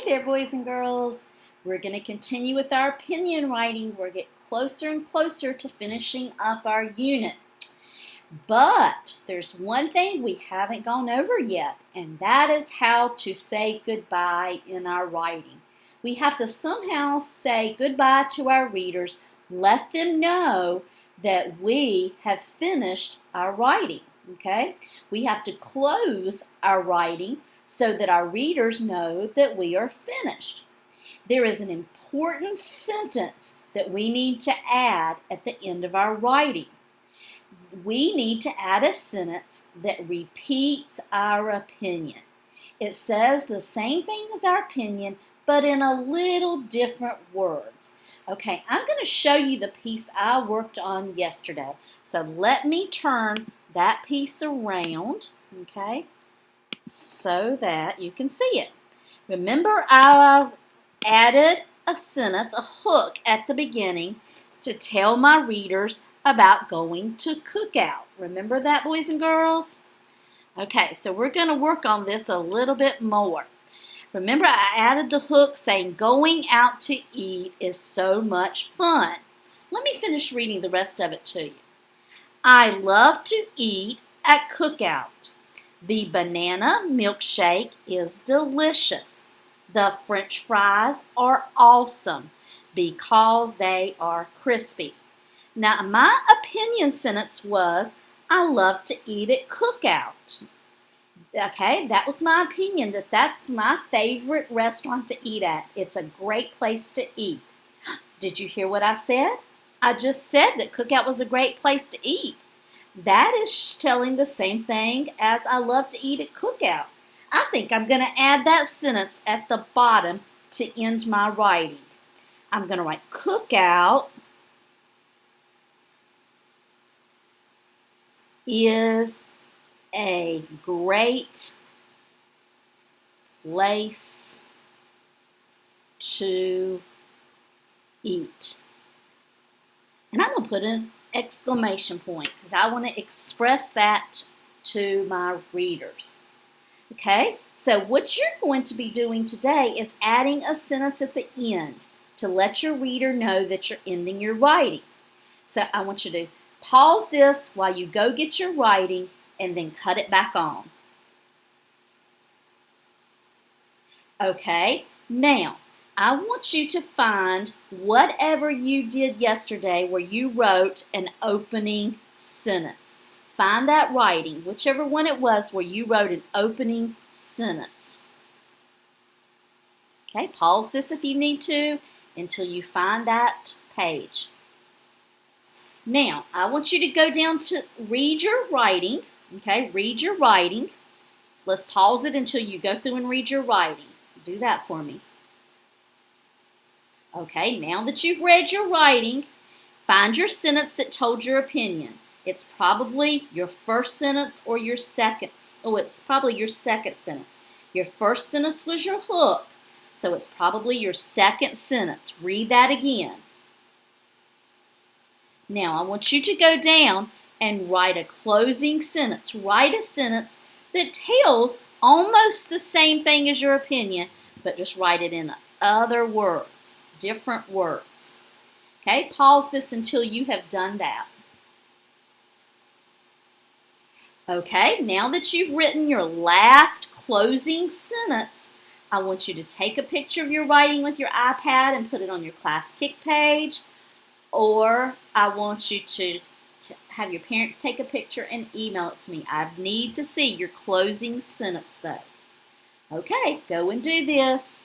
Hey there, boys and girls. We're going to continue with our opinion writing. We're getting closer and closer to finishing up our unit. But there's one thing we haven't gone over yet, and that is how to say goodbye in our writing. We have to somehow say goodbye to our readers, let them know that we have finished our writing, okay? We have to close our writing so that our readers know that we are finished. There is an important sentence that we need to add at the end of our writing. We need to add a sentence that repeats our opinion. It says the same thing as our opinion, but in a little different words. Okay, I'm going to show you the piece I worked on yesterday. So let me turn that piece around, okay, so that you can see it. Remember, I added a sentence, a hook at the beginning to tell my readers about going to cookout. Remember that, boys and girls? Okay, so we're going to work on this a little bit more. Remember, I added the hook saying going out to eat is so much fun. Let me finish reading the rest of it to you. I love to eat at cookout. The banana milkshake is delicious. The French fries are awesome because they are crispy. Now, my opinion sentence was, I love to eat at cookout. Okay, that was my opinion, that's my favorite restaurant to eat at. It's a great place to eat. Did you hear what I said? I just said that cookout was a great place to eat. That is telling the same thing as I love to eat at cookout. I think I'm going to add that sentence at the bottom to end my writing. I'm going to write cookout is a great place to eat. And I'm going to put an exclamation point because I want to express that to my readers. Okay, so what you're going to be doing today is adding a sentence at the end to let your reader know that you're ending your writing. So I want you to pause this while you go get your writing and then cut it back on. Okay, now I want you to find whatever you did yesterday where you wrote an opening sentence. Find that writing, whichever one it was where you wrote an opening sentence. Okay, pause this if you need to until you find that page. Now, I want you to go down to read your writing. Okay, read your writing. Let's pause it until you go through and read your writing. Do that for me. Okay, now that you've read your writing, find your sentence that told your opinion. It's probably your first sentence or your second. Oh, it's probably your second sentence. Your first sentence was your hook, so it's probably your second sentence. Read that again. Now, I want you to go down and write a closing sentence. Write a sentence that tells almost the same thing as your opinion, but just write it in other words, different words. Okay, pause this until you have done that. Okay, now that you've written your last closing sentence, I want you to take a picture of your writing with your iPad and put it on your class kick page, or I want you to have your parents take a picture and email it to me. I need to see your closing sentence though. Okay, go and do this.